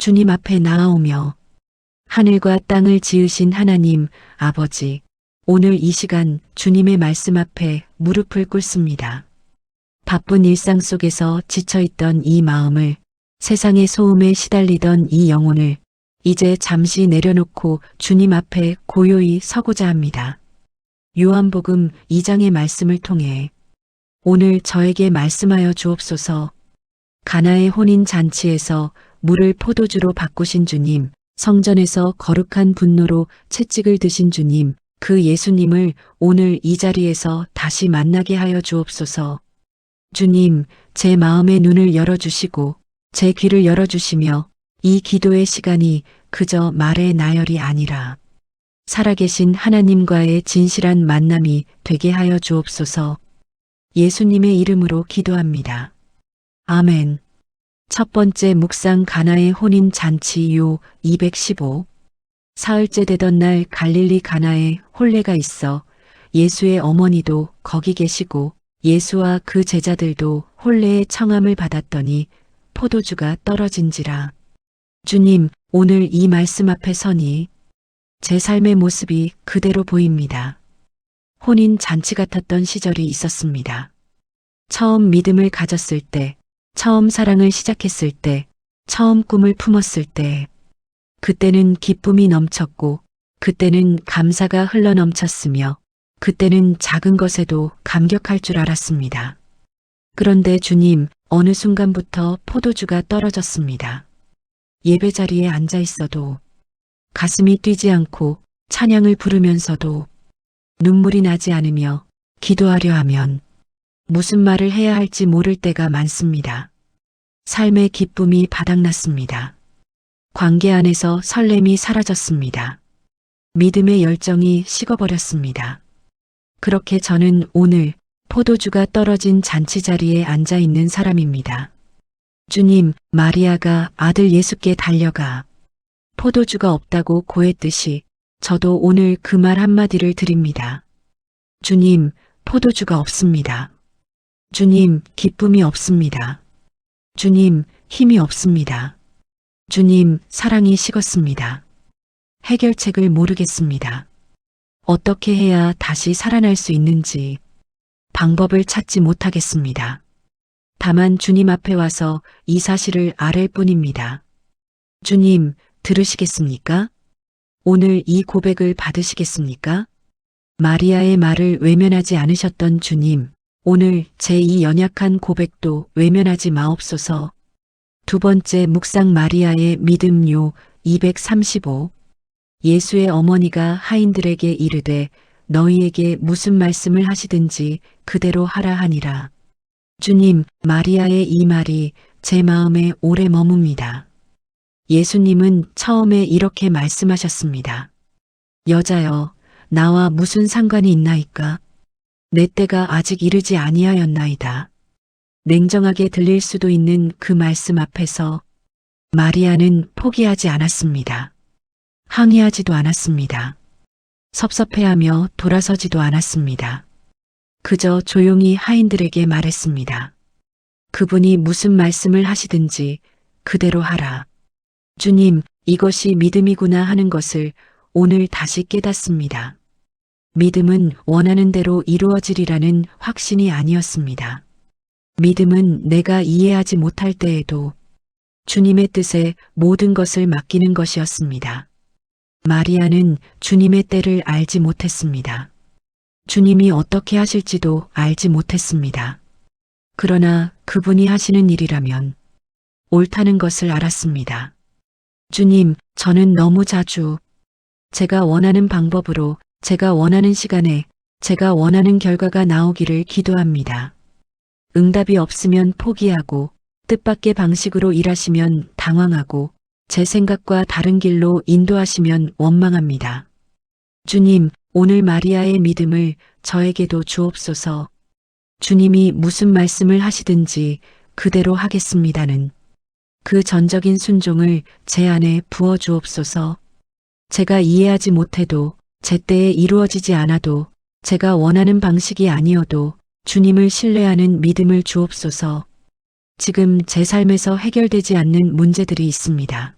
주님 앞에 나아오며 하늘과 땅을 지으신 하나님 아버지, 오늘 이 시간 주님의 말씀 앞에 무릎을 꿇습니다. 바쁜 일상 속에서 지쳐있던 이 마음을, 세상의 소음에 시달리던 이 영혼을 이제 잠시 내려놓고 주님 앞에 고요히 서고자 합니다. 요한복음 2장의 말씀을 통해 오늘 저에게 말씀하여 주옵소서. 가나의 혼인 잔치에서 물을 포도주로 바꾸신 주님, 성전에서 거룩한 분노로 채찍을 드신 주님, 그 예수님을 오늘 이 자리에서 다시 만나게 하여 주옵소서. 주님, 제 마음의 눈을 열어주시고 제 귀를 열어주시며 이 기도의 시간이 그저 말의 나열이 아니라 살아계신 하나님과의 진실한 만남이 되게 하여 주옵소서. 예수님의 이름으로 기도합니다. 아멘. 첫 번째 묵상 가나의 혼인 잔치 요 215. 사흘째 되던 날 갈릴리 가나에 혼례가 있어 예수의 어머니도 거기 계시고 예수와 그 제자들도 혼례의 청함을 받았더니 포도주가 떨어진지라. 주님, 오늘 이 말씀 앞에 서니 제 삶의 모습이 그대로 보입니다. 혼인 잔치 같았던 시절이 있었습니다. 처음 믿음을 가졌을 때, 처음 사랑을 시작했을 때, 처음 꿈을 품었을 때, 그때는 기쁨이 넘쳤고, 그때는 감사가 흘러넘쳤으며, 그때는 작은 것에도 감격할 줄 알았습니다. 그런데 주님, 어느 순간부터 포도주가 떨어졌습니다. 예배 자리에 앉아 있어도, 가슴이 뛰지 않고 찬양을 부르면서도, 눈물이 나지 않으며 기도하려 하면, 무슨 말을 해야 할지 모를 때가 많습니다. 삶의 기쁨이 바닥났습니다. 관계 안에서 설렘이 사라졌습니다. 믿음의 열정이 식어버렸습니다. 그렇게 저는 오늘 포도주가 떨어진 잔치 자리에 앉아 있는 사람입니다. 주님, 마리아가 아들 예수께 달려가 포도주가 없다고 고했듯이 저도 오늘 그 말 한마디를 드립니다. 주님, 포도주가 없습니다. 주님, 기쁨이 없습니다. 주님, 힘이 없습니다. 주님, 사랑이 식었습니다. 해결책을 모르겠습니다. 어떻게 해야 다시 살아날 수 있는지 방법을 찾지 못하겠습니다. 다만 주님 앞에 와서 이 사실을 아랠 뿐입니다. 주님, 들으시겠습니까? 오늘 이 고백을 받으시겠습니까? 마리아의 말을 외면하지 않으셨던 주님, 오늘 제 이 연약한 고백도 외면하지 마옵소서. 두 번째 묵상 마리아의 믿음요 235. 예수의 어머니가 하인들에게 이르되 너희에게 무슨 말씀을 하시든지 그대로 하라 하니라. 주님, 마리아의 이 말이 제 마음에 오래 머뭅니다. 예수님은 처음에 이렇게 말씀하셨습니다. 여자여, 나와 무슨 상관이 있나이까? 내 때가 아직 이르지 아니하였나이다. 냉정하게 들릴 수도 있는 그 말씀 앞에서 마리아는 포기하지 않았습니다. 항의하지도 않았습니다. 섭섭해하며 돌아서지도 않았습니다. 그저 조용히 하인들에게 말했습니다. 그분이 무슨 말씀을 하시든지 그대로 하라. 주님, 이것이 믿음이구나 하는 것을 오늘 다시 깨닫습니다. 믿음은 원하는 대로 이루어지리라는 확신이 아니었습니다. 믿음은 내가 이해하지 못할 때에도 주님의 뜻에 모든 것을 맡기는 것이었습니다. 마리아는 주님의 때를 알지 못했습니다. 주님이 어떻게 하실지도 알지 못했습니다. 그러나 그분이 하시는 일이라면 옳다는 것을 알았습니다. 주님, 저는 너무 자주 제가 원하는 방법으로 제가 원하는 시간에 제가 원하는 결과가 나오기를 기도합니다. 응답이 없으면 포기하고 뜻밖의 방식으로 일하시면 당황하고 제 생각과 다른 길로 인도하시면 원망합니다. 주님, 오늘 마리아의 믿음을 저에게도 주옵소서. 주님이 무슨 말씀을 하시든지 그대로 하겠습니다는 그 전적인 순종을 제 안에 부어 주옵소서. 제가 이해하지 못해도 제 때에 이루어지지 않아도 제가 원하는 방식이 아니어도 주님을 신뢰하는 믿음을 주옵소서. 지금 제 삶에서 해결되지 않는 문제들이 있습니다.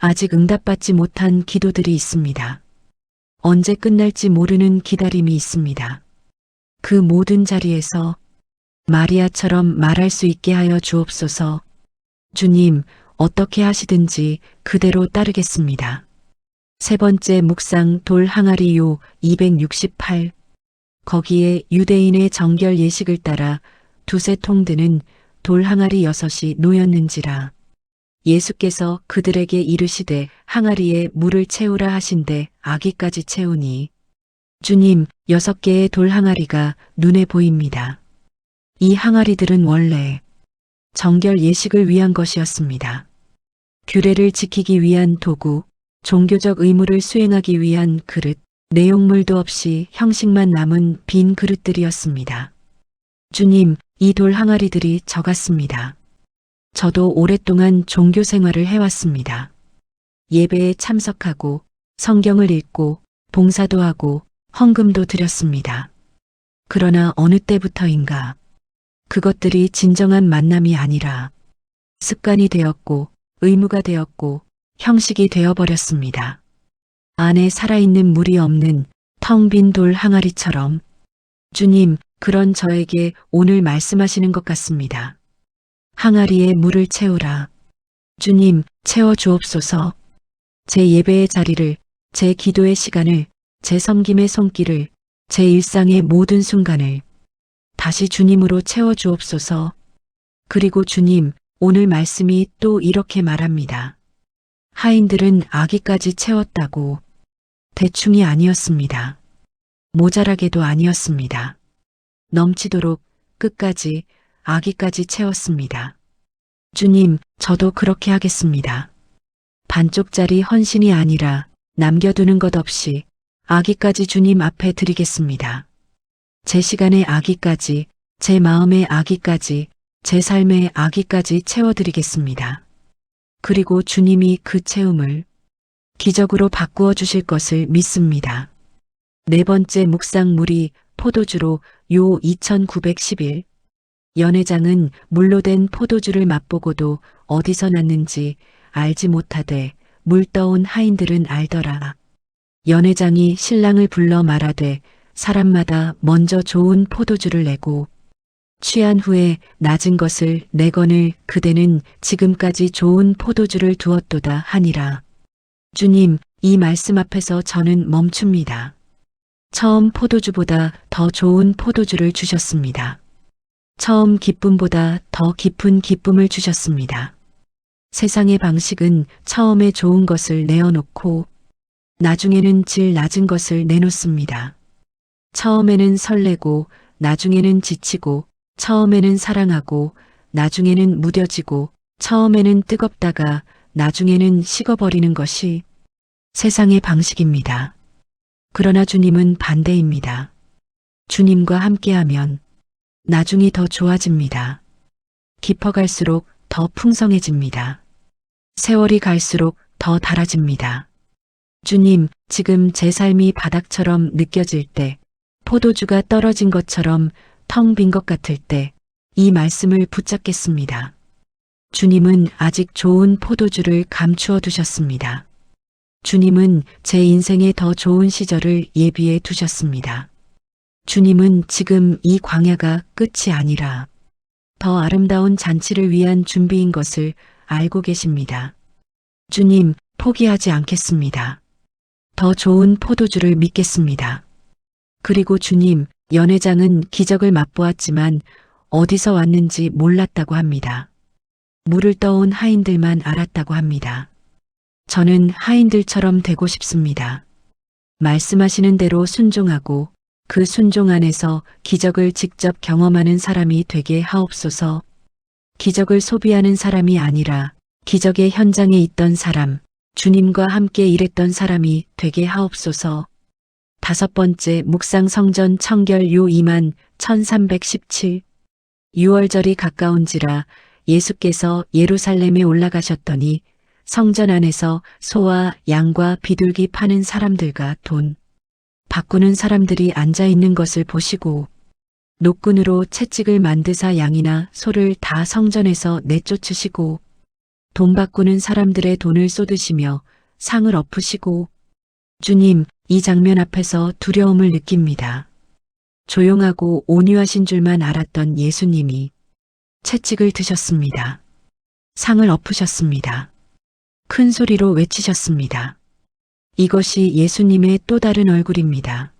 아직 응답받지 못한 기도들이 있습니다. 언제 끝날지 모르는 기다림이 있습니다. 그 모든 자리에서 마리아처럼 말할 수 있게 하여 주옵소서. 주님, 어떻게 하시든지 그대로 따르겠습니다. 세 번째 묵상 돌 항아리요 268. 거기에 유대인의 정결 예식을 따라 두세 통 드는 돌 항아리 6이 놓였는지라. 예수께서 그들에게 이르시되 항아리에 물을 채우라 하신대 아기까지 채우니. 주님, 6개의 돌 항아리가 눈에 보입니다. 이 항아리들은 원래 정결 예식을 위한 것이었습니다. 규례를 지키기 위한 도구, 종교적 의무를 수행하기 위한 그릇, 내용물도 없이 형식만 남은 빈 그릇들이었습니다. 주님, 이 돌 항아리들이 저 같습니다. 저도 오랫동안 종교 생활을 해왔습니다. 예배에 참석하고 성경을 읽고 봉사도 하고 헌금도 드렸습니다. 그러나 어느 때부터인가 그것들이 진정한 만남이 아니라 습관이 되었고 의무가 되었고 형식이 되어버렸습니다. 안에 살아있는 물이 없는 텅 빈 돌 항아리처럼. 주님, 그런 저에게 오늘 말씀하시는 것 같습니다. 항아리에 물을 채우라. 주님, 채워 주옵소서. 제 예배의 자리를, 제 기도의 시간을, 제 섬김의 손길을, 제 일상의 모든 순간을 다시 주님으로 채워 주옵소서. 그리고 주님, 오늘 말씀이 또 이렇게 말합니다. 하인들은 아기까지 채웠다고. 대충이 아니었습니다. 모자라게도 아니었습니다. 넘치도록 끝까지 아기까지 채웠습니다. 주님, 저도 그렇게 하겠습니다. 반쪽짜리 헌신이 아니라 남겨두는 것 없이 아기까지 주님 앞에 드리겠습니다. 제 시간의 아기까지, 제 마음의 아기까지, 제 삶의 아기까지 채워드리겠습니다. 그리고 주님이 그 채움을 기적으로 바꾸어 주실 것을 믿습니다. 네 번째 묵상물이 포도주로 요 2911. 연회장은 물로 된 포도주를 맛보고도 어디서 났는지 알지 못하되 물 떠온 하인들은 알더라. 연회장이 신랑을 불러 말하되 사람마다 먼저 좋은 포도주를 내고 취한 후에 낮은 것을 내거늘 그대는 지금까지 좋은 포도주를 두었도다 하니라. 주님, 이 말씀 앞에서 저는 멈춥니다. 처음 포도주보다 더 좋은 포도주를 주셨습니다. 처음 기쁨보다 더 깊은 기쁨을 주셨습니다. 세상의 방식은 처음에 좋은 것을 내어놓고 나중에는 질 낮은 것을 내놓습니다. 처음에는 설레고 나중에는 지치고 처음에는 사랑하고 나중에는 무뎌지고 처음에는 뜨겁다가 나중에는 식어버리는 것이 세상의 방식입니다. 그러나 주님은 반대입니다. 주님과 함께하면 나중이 더 좋아집니다. 깊어갈수록 더 풍성해집니다. 세월이 갈수록 더 달아집니다. 주님, 지금 제 삶이 바닥처럼 느껴질 때, 포도주가 떨어진 것처럼 텅 빈 것 같을 때, 이 말씀을 붙잡겠습니다. 주님은 아직 좋은 포도주를 감추어 두셨습니다. 주님은 제 인생의 더 좋은 시절을 예비해 두셨습니다. 주님은 지금 이 광야가 끝이 아니라 더 아름다운 잔치를 위한 준비인 것을 알고 계십니다. 주님, 포기하지 않겠습니다. 더 좋은 포도주를 믿겠습니다. 그리고 주님, 연회장은 기적을 맛보았지만 어디서 왔는지 몰랐다고 합니다. 물을 떠온 하인들만 알았다고 합니다. 저는 하인들처럼 되고 싶습니다. 말씀하시는 대로 순종하고 그 순종 안에서 기적을 직접 경험하는 사람이 되게 하옵소서. 기적을 소비하는 사람이 아니라 기적의 현장에 있던 사람, 주님과 함께 일했던 사람이 되게 하옵소서. 다섯 번째 묵상 성전 청결 요 21,317. 6월절이 가까운지라 예수께서 예루살렘에 올라가셨더니 성전 안에서 소와 양과 비둘기 파는 사람들과 돈 바꾸는 사람들이 앉아 있는 것을 보시고 노끈으로 채찍을 만드사 양이나 소를 다 성전에서 내쫓으시고 돈 바꾸는 사람들의 돈을 쏟으시며 상을 엎으시고 주님, 이 장면 앞에서 두려움을 느낍니다. 조용하고 온유하신 줄만 알았던 예수님이 채찍을 드셨습니다. 상을 엎으셨습니다. 큰 소리로 외치셨습니다. 이것이 예수님의 또 다른 얼굴입니다.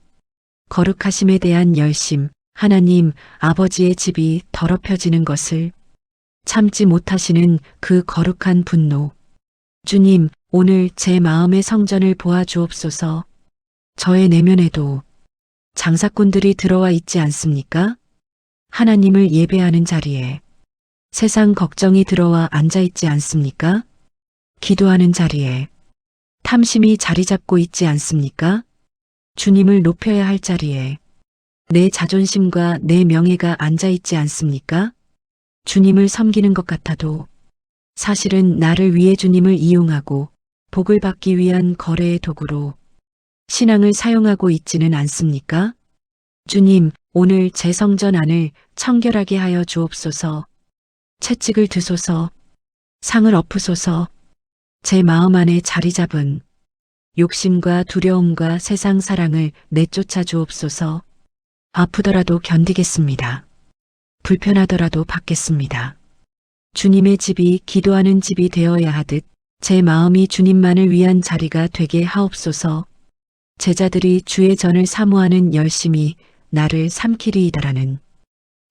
거룩하심에 대한 열심, 하나님 아버지의 집이 더럽혀지는 것을 참지 못하시는 그 거룩한 분노. 주님, 오늘 제 마음의 성전을 보아 주옵소서. 저의 내면에도 장사꾼들이 들어와 있지 않습니까? 하나님을 예배하는 자리에 세상 걱정이 들어와 앉아 있지 않습니까? 기도하는 자리에 탐심이 자리 잡고 있지 않습니까? 주님을 높여야 할 자리에 내 자존심과 내 명예가 앉아 있지 않습니까? 주님을 섬기는 것 같아도 사실은 나를 위해 주님을 이용하고 복을 받기 위한 거래의 도구로 신앙을 사용하고 있지는 않습니까? 주님, 오늘 제 성전 안을 청결하게 하여 주옵소서. 채찍을 드소서. 상을 엎으소서. 제 마음 안에 자리 잡은 욕심과 두려움과 세상 사랑을 내쫓아 주옵소서. 아프더라도 견디겠습니다. 불편하더라도 받겠습니다. 주님의 집이 기도하는 집이 되어야 하듯 제 마음이 주님만을 위한 자리가 되게 하옵소서. 제자들이 주의 전을 사모하는 열심이 나를 삼키리이다라는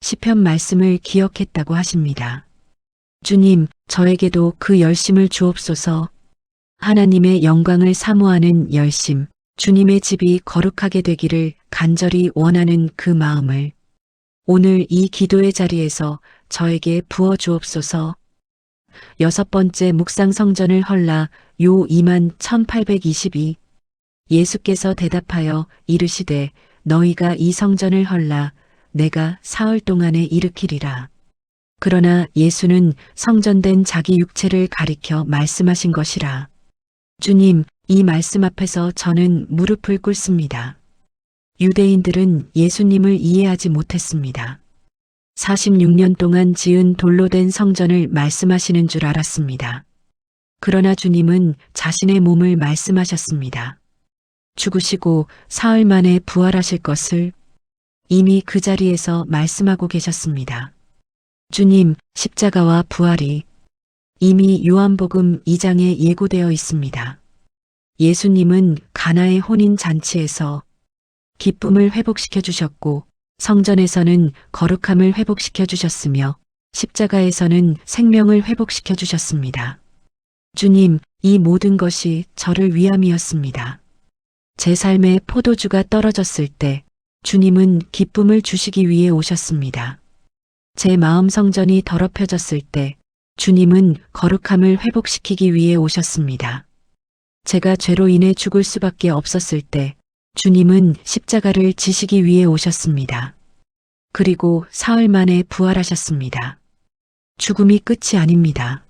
시편 말씀을 기억했다고 하십니다. 주님, 저에게도 그 열심을 주옵소서. 하나님의 영광을 사모하는 열심, 주님의 집이 거룩하게 되기를 간절히 원하는 그 마음을 오늘 이 기도의 자리에서 저에게 부어 주옵소서. 6번째 묵상 성전을 헐라 요 21,822 예수께서 대답하여 이르시되 너희가 이 성전을 헐라 내가 사흘 동안에 일으키리라. 그러나 예수는 성전된 자기 육체를 가리켜 말씀하신 것이라. 주님, 이 말씀 앞에서 저는 무릎을 꿇습니다. 유대인들은 예수님을 이해하지 못했습니다. 46년 동안 지은 돌로 된 성전을 말씀하시는 줄 알았습니다. 그러나 주님은 자신의 몸을 말씀하셨습니다. 죽으시고 사흘 만에 부활하실 것을 이미 그 자리에서 말씀하고 계셨습니다. 주님, 십자가와 부활이 이미 요한복음 2장에 예고되어 있습니다. 예수님은 가나의 혼인 잔치에서 기쁨을 회복시켜 주셨고 성전에서는 거룩함을 회복시켜 주셨으며 십자가에서는 생명을 회복시켜 주셨습니다. 주님, 이 모든 것이 저를 위함이었습니다. 제 삶에 포도주가 떨어졌을 때 주님은 기쁨을 주시기 위해 오셨습니다. 제 마음 성전이 더럽혀졌을 때 주님은 거룩함을 회복시키기 위해 오셨습니다. 제가 죄로 인해 죽을 수밖에 없었을 때 주님은 십자가를 지시기 위해 오셨습니다. 그리고 사흘 만에 부활하셨습니다. 죽음이 끝이 아닙니다.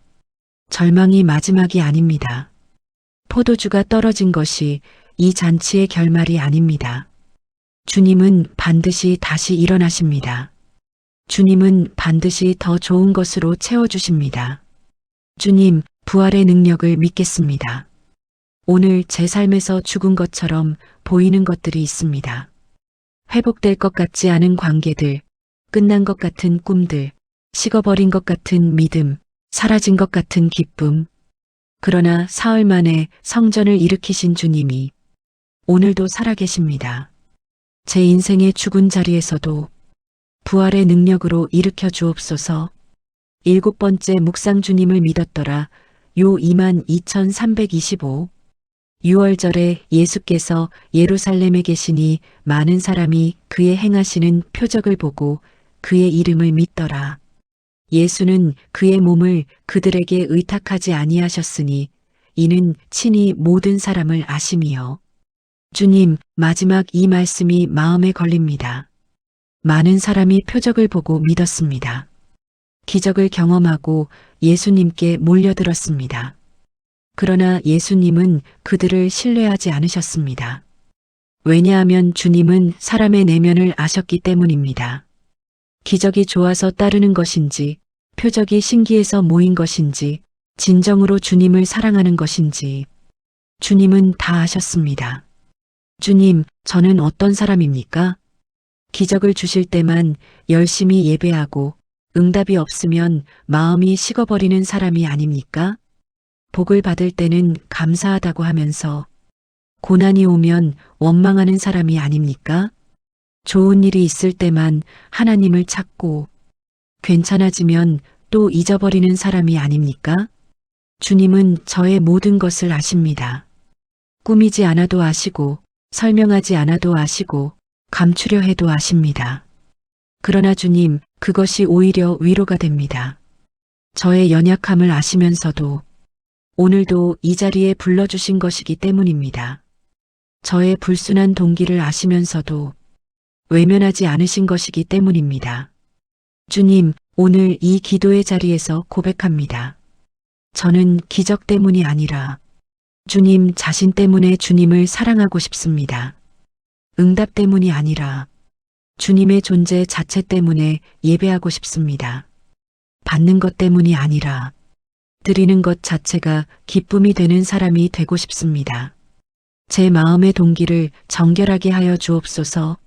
절망이 마지막이 아닙니다. 포도주가 떨어진 것이 이 잔치의 결말이 아닙니다. 주님은 반드시 다시 일어나십니다. 주님은 반드시 더 좋은 것으로 채워주십니다. 주님, 부활의 능력을 믿겠습니다. 오늘 제 삶에서 죽은 것처럼 보이는 것들이 있습니다. 회복될 것 같지 않은 관계들, 끝난 것 같은 꿈들, 식어버린 것 같은 믿음, 사라진 것 같은 기쁨. 그러나 사흘 만에 성전을 일으키신 주님이 오늘도 살아계십니다. 제 인생의 죽은 자리에서도 부활의 능력으로 일으켜 주옵소서. 7번째 묵상 주님을 믿었더라. 요 22,325 6월절에 예수께서 예루살렘에 계시니 많은 사람이 그의 행하시는 표적을 보고 그의 이름을 믿더라. 예수는 그의 몸을 그들에게 의탁하지 아니하셨으니 이는 친히 모든 사람을 아심이요. 주님, 마지막 이 말씀이 마음에 걸립니다. 많은 사람이 표적을 보고 믿었습니다. 기적을 경험하고 예수님께 몰려들었습니다. 그러나 예수님은 그들을 신뢰하지 않으셨습니다. 왜냐하면 주님은 사람의 내면을 아셨기 때문입니다. 기적이 좋아서 따르는 것인지, 표적이 신기해서 모인 것인지, 진정으로 주님을 사랑하는 것인지 주님은 다 아셨습니다. 주님, 저는 어떤 사람입니까? 기적을 주실 때만 열심히 예배하고 응답이 없으면 마음이 식어버리는 사람이 아닙니까? 복을 받을 때는 감사하다고 하면서 고난이 오면 원망하는 사람이 아닙니까? 좋은 일이 있을 때만 하나님을 찾고 괜찮아지면 또 잊어버리는 사람이 아닙니까? 주님은 저의 모든 것을 아십니다. 꾸미지 않아도 아시고 설명하지 않아도 아시고 감추려 해도 아십니다. 그러나 주님, 그것이 오히려 위로가 됩니다. 저의 연약함을 아시면서도 오늘도 이 자리에 불러주신 것이기 때문입니다. 저의 불순한 동기를 아시면서도 외면하지 않으신 것이기 때문입니다. 주님, 오늘 이 기도의 자리에서 고백합니다. 저는 기적 때문이 아니라 주님 자신 때문에 주님을 사랑하고 싶습니다. 응답 때문이 아니라 주님의 존재 자체 때문에 예배하고 싶습니다. 받는 것 때문이 아니라 드리는 것 자체가 기쁨이 되는 사람이 되고 싶습니다. 제 마음의 동기를 정결하게 하여 주옵소서.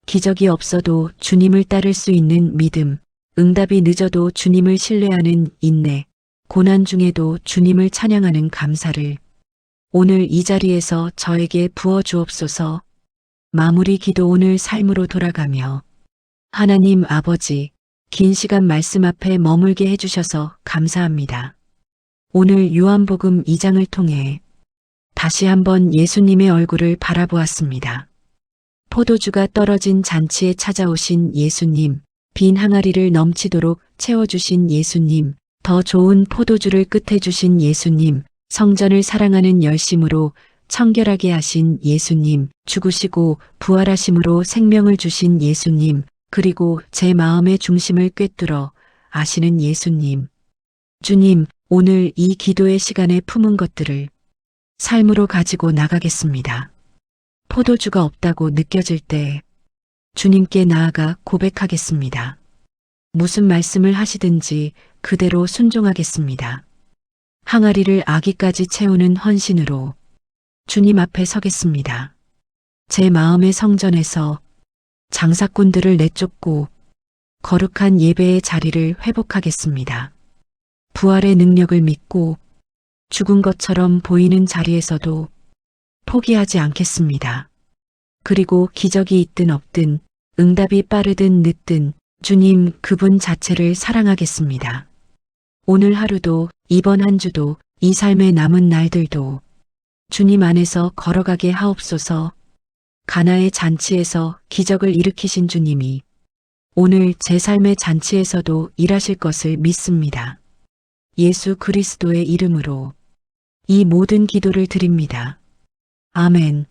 기적이 없어도 주님을 따를 수 있는 믿음, 응답이 늦어도 주님을 신뢰하는 인내, 고난 중에도 주님을 찬양하는 감사를 오늘 이 자리에서 저에게 부어 주옵소서. 마무리 기도. 오늘 삶으로 돌아가며 하나님 아버지, 긴 시간 말씀 앞에 머물게 해주셔서 감사합니다. 오늘 요한복음 2장을 통해 다시 한번 예수님의 얼굴을 바라보았습니다. 포도주가 떨어진 잔치에 찾아오신 예수님, 빈 항아리를 넘치도록 채워주신 예수님, 더 좋은 포도주를 끝에 주신 예수님, 성전을 사랑하는 열심으로 청결하게 하신 예수님, 죽으시고 부활하심으로 생명을 주신 예수님, 그리고 제 마음의 중심을 꿰뚫어 아시는 예수님. 주님, 오늘 이 기도의 시간에 품은 것들을 삶으로 가지고 나가겠습니다. 포도주가 없다고 느껴질 때 주님께 나아가 고백하겠습니다. 무슨 말씀을 하시든지 그대로 순종하겠습니다. 항아리를 아기까지 채우는 헌신으로 주님 앞에 서겠습니다. 제 마음의 성전에서 장사꾼들을 내쫓고 거룩한 예배의 자리를 회복하겠습니다. 부활의 능력을 믿고 죽은 것처럼 보이는 자리에서도 포기하지 않겠습니다. 그리고 기적이 있든 없든 응답이 빠르든 늦든 주님 그분 자체를 사랑하겠습니다. 오늘 하루도 이번 한 주도 이 삶의 남은 날들도 주님 안에서 걸어가게 하옵소서. 가나의 잔치에서 기적을 일으키신 주님이 오늘 제 삶의 잔치에서도 일하실 것을 믿습니다. 예수 그리스도의 이름으로 이 모든 기도를 드립니다. 아멘.